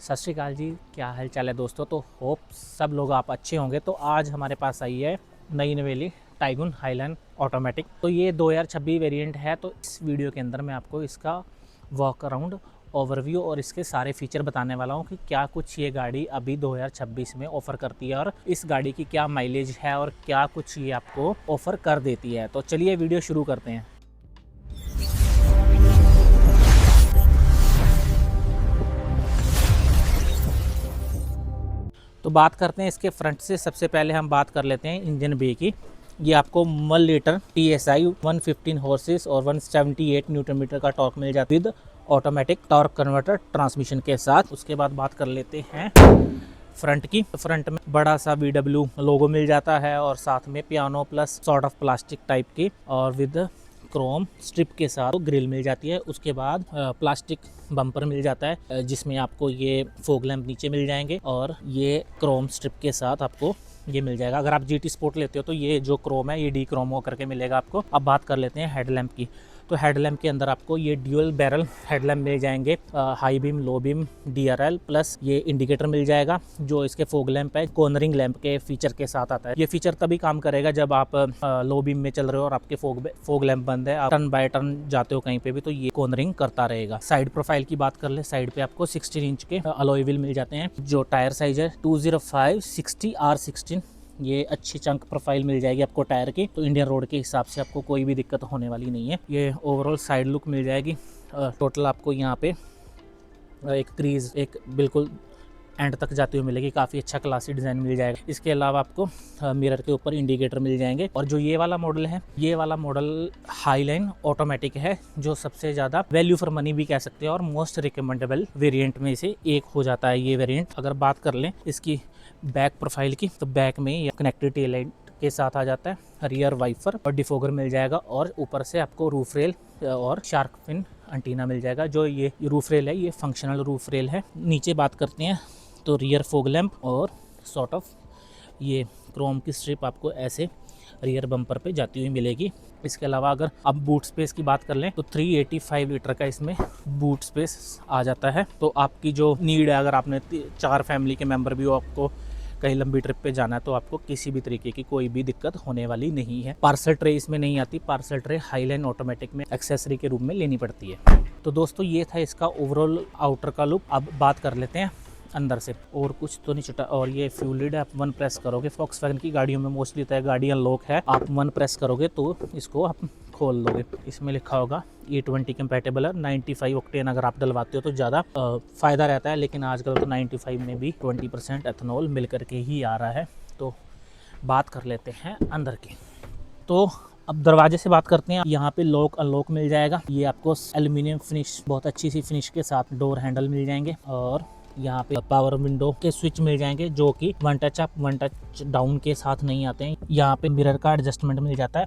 सत श्री अकाल जी, क्या हाल चाल है दोस्तों। तो होप सब लोग आप अच्छे होंगे। तो आज हमारे पास आई है नई नवेली टाइगुन हाईलैंड ऑटोमेटिक। तो ये 2026 वेरिएंट है। तो इस वीडियो के अंदर मैं आपको इसका वॉक अराउंड ओवरव्यू और इसके सारे फीचर बताने वाला हूँ कि क्या कुछ ये गाड़ी अभी 2026 में ऑफ़र करती है और इस गाड़ी की क्या माइलेज है और क्या कुछ ये आपको ऑफ़र कर देती है। तो चलिए वीडियो शुरू करते हैं। तो बात करते हैं इसके फ्रंट से। सबसे पहले हम बात कर लेते हैं इंजन बे की। ये आपको 1 लीटर TSI 115 हॉर्सेस और 178 न्यूटन मीटर का टॉर्क मिल जाता है with automatic torque converter transmission के साथ। उसके बाद बात कर लेते हैं फ्रंट की। फ्रंट में बड़ा सा VW लोगो मिल जाता है और साथ में piano plus sort of plastic type की और विद क्रोम स्ट्रिप के साथ ग्रिल मिल जाती है। उसके बाद प्लास्टिक बम्पर मिल जाता है जिसमें आपको ये फॉग लैंप नीचे मिल जाएंगे और ये क्रोम स्ट्रिप के साथ आपको ये मिल जाएगा। अगर आप GT स्पोर्ट लेते हो तो ये जो क्रोम है ये डी क्रोम हो करके मिलेगा आपको। अब बात कर लेते हैं हेडलैम्प की। तो हेडलैम्प के अंदर आपको ये ड्यूअल बैरल हेडलैम्प मिल जाएंगे, high beam low beam DRL plus ये इंडिकेटर मिल जाएगा जो इसके फोग लैंप है कॉर्नरिंग लैंप के फीचर के साथ आता है। ये फीचर तभी काम करेगा जब आप लो बीम में चल रहे हो और आपके फोग लैंप बंद है, आप टर्न बाय टर्न जाते हो कहीं पे भी तो ये कॉर्नरिंग करता रहेगा। साइड प्रोफाइल की बात कर ले, साइड पे आपको 16 इंच के अलॉय व्हील मिल जाते हैं। जो टायर साइज है 205/60 R16, ये अच्छी चंक प्रोफाइल मिल जाएगी आपको टायर की। तो इंडियन रोड के हिसाब से आपको कोई भी दिक्कत होने वाली नहीं है। ये ओवरऑल साइड लुक मिल जाएगी। टोटल आपको यहाँ पे एक क्रीज एक बिल्कुल एंड तक जाती हुई मिलेगी, काफ़ी अच्छा क्लासी डिज़ाइन मिल जाएगा। इसके अलावा आपको मिरर के ऊपर इंडिकेटर मिल जाएंगे। और जो ये वाला मॉडल है, ये वाला मॉडल हाईलाइन ऑटोमेटिक है जो सबसे ज़्यादा वैल्यू फॉर मनी भी कह सकते हैं और मोस्ट रिकमेंडेबल वेरिएंट में से एक हो जाता है ये वेरिएंट। अगर बात कर लें इसकी बैक प्रोफाइल की तो बैक में ये कनेक्टेड टेल लाइट के साथ आ जाता है, रियर वाइपर और डिफोगर मिल जाएगा और ऊपर से आपको रूफ रेल और शार्क फिन एंटीना मिल जाएगा। जो ये रूफ रेल है ये फंक्शनल रूफ रेल है। नीचे बात करते हैं तो रियर फोग लैंप और सॉर्ट ऑफ ये क्रोम की स्ट्रिप आपको ऐसे रियर बम्पर पे जाती हुई मिलेगी। इसके अलावा अगर अब बूट स्पेस की बात कर लें तो 385 लीटर का इसमें बूट स्पेस आ जाता है। तो आपकी जो नीड है, अगर आपने 4 फैमिली के मेंबर भी हो, आपको कहीं लंबी ट्रिप पे जाना है तो आपको किसी भी तरीके की कोई भी दिक्कत होने वाली नहीं है। पार्सल ट्रे इसमें नहीं आती, पार्सल ट्रे हाईलाइन ऑटोमेटिक में एक्सेसरी के रूप में लेनी पड़ती है। तो दोस्तों ये था इसका ओवरऑल आउटर का लुक। अब बात कर लेते हैं अंदर से। और कुछ तो नहीं छुटा। और ये फ्यूल लीड आप 1 प्रेस करोगे, फॉक्सवैगन की गाड़ियों में मोस्टली होता है गाड़ी अनलॉक है, आप 1 प्रेस करोगे तो इसको आप खोल दोगे। इसमें लिखा होगा E20 कंपैटिबल है। 95 ऑक्टेन अगर आप डलवाते हो तो ज़्यादा फ़ायदा रहता है, लेकिन आजकल तो 95 में भी 20% एथनॉल मिल करके ही आ रहा है। तो बात कर लेते हैं अंदर की। तो अब दरवाजे से बात करते हैं। यहाँ पे लॉक अनलॉक मिल जाएगा। ये आपको एल्यूमिनियम फिनिश, बहुत अच्छी सी फिनिश के साथ डोर हैंडल मिल जाएंगे। और यहाँ पे पावर विंडो के स्विच मिल जाएंगे जो कि 1 टच अप 1 टच डाउन के साथ नहीं आते हैं। यहाँ पे मिरर का एडजस्टमेंट मिल जाता है।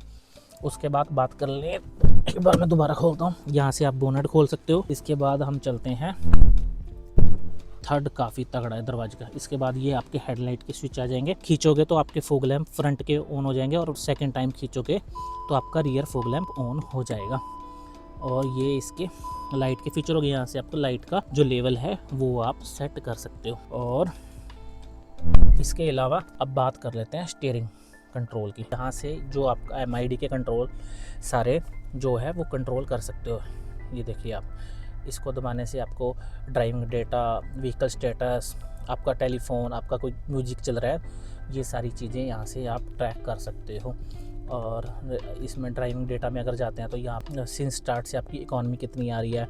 उसके बाद बात कर ले, एक बार मैं दोबारा खोलता हूँ। यहाँ से आप बोनट खोल सकते हो। इसके बाद हम चलते हैं थर्ड, काफ़ी तगड़ा है दरवाजे का। इसके बाद ये आपके हेडलाइट के स्विच आ जाएंगे। खींचोगे तो आपके फोग लैंप फ्रंट के ऑन हो जाएंगे और सेकेंड टाइम खींचोगे तो आपका रियर फोग लैंप ऑन हो जाएगा। और ये इसके लाइट के फीचर हो गए। यहाँ से आपको लाइट का जो लेवल है वो आप सेट कर सकते हो। और इसके अलावा अब बात कर लेते हैं स्टीयरिंग कंट्रोल की। यहाँ से जो आपका MID के कंट्रोल सारे जो है वो कंट्रोल कर सकते हो। ये देखिए, आप इसको दबाने से आपको ड्राइविंग डेटा, व्हीकल स्टेटस, आपका टेलीफोन, आपका कोई म्यूजिक चल रहा है, ये सारी चीज़ें यहाँ से आप ट्रैक कर सकते हो। और इसमें ड्राइविंग डेटा में अगर जाते हैं तो यहाँ सिंस स्टार्ट से आपकी इकॉनमी कितनी आ रही है,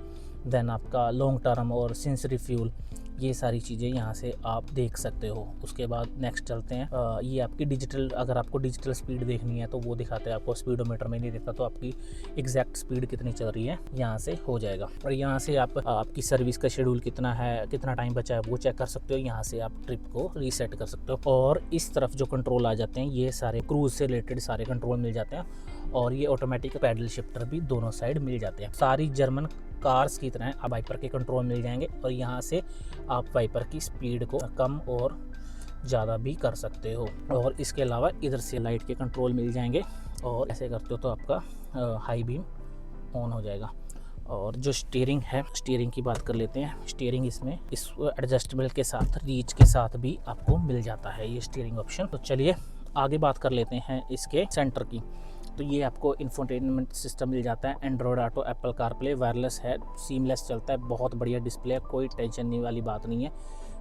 देन आपका लॉन्ग टर्म और सिंस रिफ्यूल, ये सारी चीज़ें यहाँ से आप देख सकते हो। उसके बाद नेक्स्ट चलते हैं, ये आपकी डिजिटल, अगर आपको डिजिटल स्पीड देखनी है तो वो दिखाते हैं आपको, स्पीडोमीटर में नहीं दिखता, तो आपकी एग्जैक्ट स्पीड कितनी चल रही है यहाँ से हो जाएगा। और यहाँ से आप आपकी सर्विस का शेड्यूल कितना है, कितना टाइम बचा है वो चेक कर सकते हो। यहाँ से आप ट्रिप को रीसेट कर सकते हो। और इस तरफ जो कंट्रोल आ जाते हैं ये सारे क्रूज से रिलेटेड सारे कंट्रोल मिल जाते हैं। और ये ऑटोमेटिक पैडल शिफ्टर भी दोनों साइड मिल जाते हैं। सारी जर्मन कार्स की तरह आप वाइपर के कंट्रोल मिल जाएंगे और यहाँ से आप वाइपर की स्पीड को कम और ज़्यादा भी कर सकते हो। और इसके अलावा इधर से लाइट के कंट्रोल मिल जाएंगे और ऐसे करते हो तो आपका हाई बीम ऑन हो जाएगा। और जो स्टीयरिंग है, स्टीयरिंग की बात कर लेते हैं। स्टीयरिंग इसमें इस एडजस्टेबल के साथ, रीच के साथ भी आपको मिल जाता है ये स्टीयरिंग ऑप्शन। तो चलिए आगे बात कर लेते हैं इसके सेंटर की। तो ये आपको इंफोटेनमेंट सिस्टम मिल जाता है, Android auto, Apple CarPlay, wireless है, सीमलेस चलता है, बहुत बढ़िया डिस्प्ले है, कोई टेंशन नहीं वाली बात नहीं है,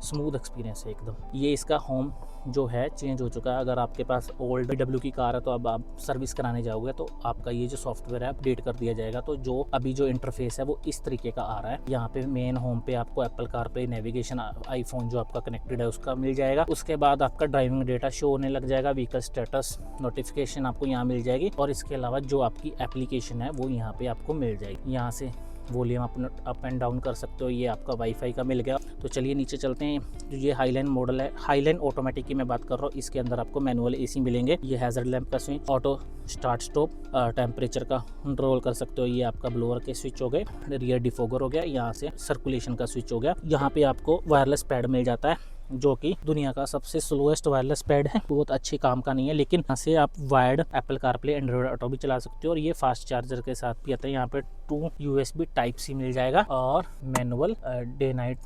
स्मूथ एक्सपीरियंस है एकदम। ये इसका होम जो है चेंज हो चुका है। अगर आपके पास ओल्ड BMW की कार है तो अब आप सर्विस कराने जाओगे तो आपका ये जो सॉफ्टवेयर है अपडेट कर दिया जाएगा। तो जो अभी जो इंटरफेस है वो इस तरीके का आ रहा है। यहाँ पे मेन होम पे आपको एप्पल कार पे नेविगेशन, आईफोन जो आपका कनेक्टेड है उसका मिल जाएगा। उसके बाद आपका ड्राइविंग डेटा शो होने लग जाएगा, व्हीकल स्टेटस नोटिफिकेशन आपको यहाँ मिल जाएगी, और इसके अलावा जो आपकी एप्लीकेशन है वो यहाँ पे आपको मिल जाएगी। यहाँ से वॉल्यूम अप एंड डाउन कर सकते हो। ये आपका वाईफाई का मिल गया। तो चलिए नीचे चलते हैं। जो ये हाईलाइन मॉडल है, हाईलाइन ऑटोमेटिक की मैं बात कर रहा हूँ, इसके अंदर आपको मैनुअल एसी मिलेंगे। ये हैजर्ड लैंप का switch, auto start stop, temperature का कंट्रोल कर सकते हो। ये आपका ब्लोअर के स्विच हो गए, रियर डिफोगर हो गया, यहाँ से सर्कुलेशन का स्विच हो गया। यहाँ पे आपको वायरलेस पैड मिल जाता है जो कि दुनिया का सबसे स्लोएस्ट वायरलेस पैड है, बहुत अच्छे काम का नहीं है, लेकिन यहाँ से आप wired Apple CarPlay, Android auto भी चला सकते हो। और ये फास्ट चार्जर के साथ भी आता है। यहाँ पे 2 USB टाइप C मिल जाएगा और मैनुअल डे नाइट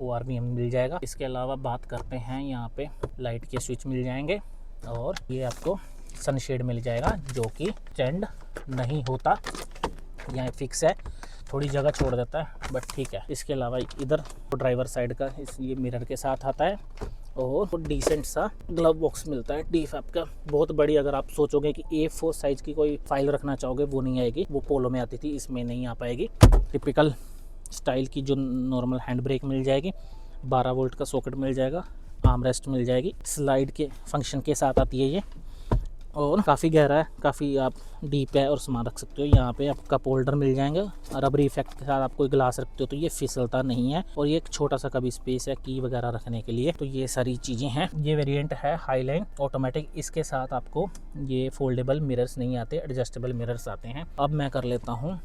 ORVM मिल जाएगा। इसके अलावा बात करते हैं, यहाँ पे लाइट के स्विच मिल जाएंगे और ये आपको सनशेड मिल जाएगा जो कि स्टैंड नहीं होता, यहाँ फिक्स है, थोड़ी जगह छोड़ देता है बट ठीक है। इसके अलावा इधर तो ड्राइवर साइड का ये मिरर के साथ आता है और डिसेंट सा ग्लव बॉक्स मिलता है DFAP का, बहुत बड़ी। अगर आप सोचोगे कि A4 साइज की कोई फाइल रखना चाहोगे वो नहीं आएगी, वो पोलो में आती थी, इसमें नहीं आ पाएगी। टिपिकल स्टाइल की जो नॉर्मल हैंड ब्रेक मिल जाएगी, 12 वोल्ट का सॉकेट मिल जाएगा, आर्म रेस्ट मिल जाएगी, स्लाइड के फंक्शन के साथ आती है ये, और काफ़ी गहरा है, काफ़ी आप डीप है और सामान रख सकते हो। यहाँ पे आप कप होल्डर मिल जाएंगे, रबरी इफेक्ट के साथ आप कोई गिलास रखते हो तो ये फिसलता नहीं है, और ये एक छोटा सा कभी स्पेस है की वगैरह रखने के लिए। तो ये सारी चीज़ें हैं। ये वेरिएंट है हाईलाइन ऑटोमेटिक, इसके साथ आपको ये फोल्डेबल मिरर्स नहीं आते, एडजस्टेबल मिरर्स आते हैं। अब मैं कर लेता हूँ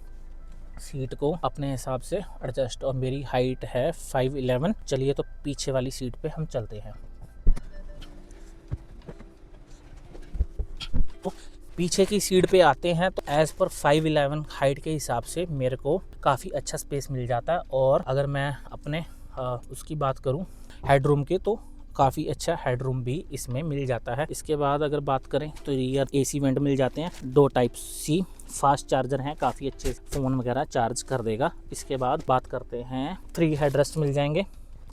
सीट को अपने हिसाब से एडजस्ट, और मेरी हाइट है 5'11". चलिए तो पीछे वाली सीट पे हम चलते हैं। तो पीछे की सीट पे आते हैं तो एज़ पर 5'11" हाइट के हिसाब से मेरे को काफ़ी अच्छा स्पेस मिल जाता है। और अगर मैं अपने उसकी बात करूं हेडरूम के, तो काफ़ी अच्छा हेडरूम भी इसमें मिल जाता है। इसके बाद अगर बात करें तो रियर AC वेंट मिल जाते हैं, 2 टाइप C, फास्ट चार्जर हैं, काफ़ी अच्छे फ़ोन वगैरह चार्ज कर देगा। इसके बाद बात करते हैं 3 हेडरेस्ट मिल जाएंगे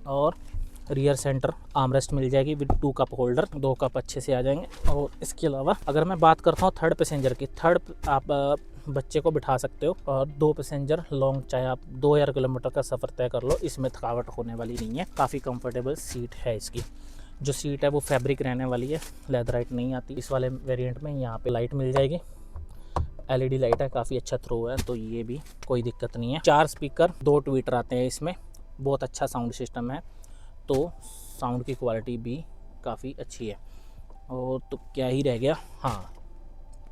और रियर सेंटर आर्मरेस्ट मिल जाएगी विद 2 कप होल्डर, 2 कप अच्छे से आ जाएंगे। और इसके अलावा अगर मैं बात करता हूँ थर्ड पैसेंजर की, थर्ड आप बच्चे को बिठा सकते हो, और 2 पैसेंजर लॉन्ग, चाहे आप 2000 किलोमीटर का सफ़र तय कर लो, इसमें थकावट होने वाली नहीं है। काफ़ी कंफर्टेबल सीट है इसकी। जो सीट है वो फैब्रिक रहने वाली है, लेदराइट नहीं आती इस वाले वेरिएंट में। यहाँ पे लाइट मिल जाएगी, LED लाइट है, काफ़ी अच्छा थ्रो है, तो ये भी कोई दिक्कत नहीं है। 4 स्पीकर, 2 ट्वीटर आते हैं इसमें, बहुत अच्छा साउंड सिस्टम है, तो साउंड की क्वालिटी भी काफ़ी अच्छी है। और तो क्या ही रह गया, हाँ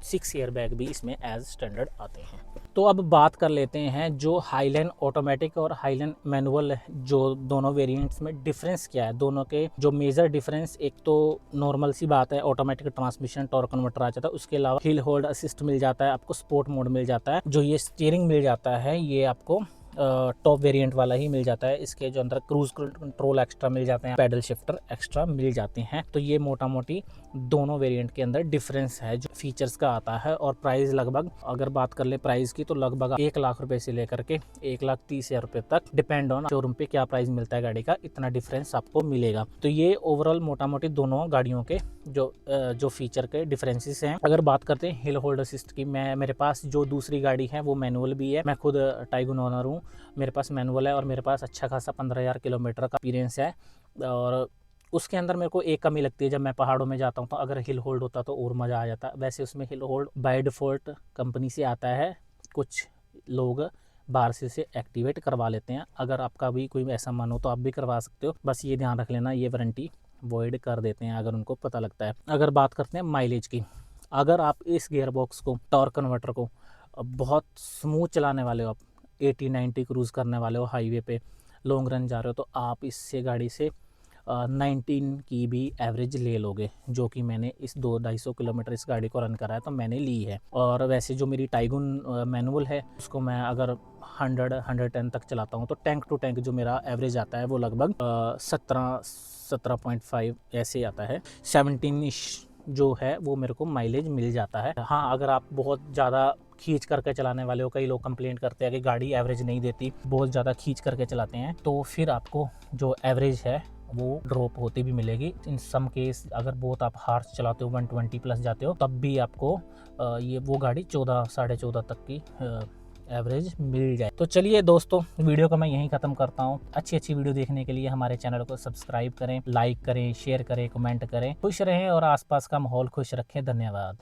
6 एयर बैग भी इसमें एज स्टैंडर्ड आते हैं। तो अब बात कर लेते हैं जो हाईलाइन ऑटोमेटिक और हाईलाइन मैनुअल, जो दोनों वेरिएंट्स में डिफरेंस क्या है। दोनों के जो मेजर डिफरेंस, एक तो नॉर्मल सी बात है, ऑटोमेटिक ट्रांसमिशन टॉर्क कन्वर्टर आ जाता है, उसके अलावा हिल होल्ड असिस्ट मिल जाता है, आपको स्पोर्ट मोड मिल जाता है। जो ये स्टीयरिंग मिल जाता है ये आपको टॉप वेरिएंट वाला ही मिल जाता है। इसके जो अंदर क्रूज कंट्रोल एक्स्ट्रा मिल जाते हैं, पैडल शिफ्टर एक्स्ट्रा मिल जाते हैं। तो ये मोटा मोटी दोनों वेरिएंट के अंदर डिफरेंस है जो फीचर्स का आता है। और प्राइस लगभग, अगर बात कर ले प्राइस की, तो लगभग 1 लाख रुपए से लेकर के 1,30,000 रुपए तक, डिपेंड ऑन शोरूम पे क्या प्राइस मिलता है गाड़ी का, इतना डिफरेंस आपको मिलेगा। तो ये ओवरऑल मोटा मोटी दोनों गाड़ियों के जो फीचर के डिफरेंसेस हैं। अगर बात करते हैं हिल होल्ड असिस्ट की, मेरे पास जो दूसरी गाड़ी है वो मैनुअल भी है, मैं खुद टाइगन ओनर हूँ, मेरे पास मैनुअल है और मेरे पास अच्छा खासा 15,000 किलोमीटर का एक्सपीरियंस है। और उसके अंदर मेरे को एक कमी लगती है, जब मैं पहाड़ों में जाता हूँ तो अगर हिल होल्ड होता तो और मज़ा आ जाता। वैसे उसमें hill hold by default company से आता है, कुछ लोग बाहर से उसे एक्टिवेट करवा लेते हैं। अगर आपका भी कोई ऐसा मन हो तो आप भी करवा सकते हो, बस ये ध्यान रख लेना ये वारंटी वॉइड कर देते हैं अगर उनको पता लगता है। अगर बात करते हैं माइलेज की, अगर आप इस गियर बॉक्स को, टॉर्क कन्वर्टर को बहुत स्मूथ चलाने वाले हो, आप 80-90 क्रूज़ करने वाले हो, हाईवे पे लॉन्ग रन जा रहे हो, तो आप इससे गाड़ी से 19 की भी एवरेज ले लोगे, जो कि मैंने इस 200-250 किलोमीटर इस गाड़ी को रन करा है तो मैंने ली है। और वैसे जो मेरी टाइगुन मैनुअल है उसको मैं अगर 100-110 तक चलाता हूँ तो टैंक टू टैंक जो मेरा एवरेज आता है वो लगभग 17.5 ऐसे आता है। 17 जो है वो मेरे को माइलेज मिल जाता है। हाँ, अगर आप बहुत ज़्यादा खींच करके चलाने वाले हो, कई लोग कंप्लेंट करते हैं कि गाड़ी एवरेज नहीं देती, बहुत ज़्यादा खींच करके चलाते हैं, तो फिर आपको जो एवरेज है वो ड्रॉप होती भी मिलेगी। इन सम केस अगर बहुत आप हार्श चलाते हो 120 प्लस जाते हो तब भी आपको ये वो गाड़ी 14-14.5 तक की एवरेज मिल जाए। तो चलिए दोस्तों, वीडियो को मैं यहीं ख़त्म करता हूँ। अच्छी वीडियो देखने के लिए हमारे चैनल को सब्सक्राइब करें, लाइक करें, शेयर करें, कमेंट करें। खुश रहें और आसपास का माहौल खुश रखें। धन्यवाद।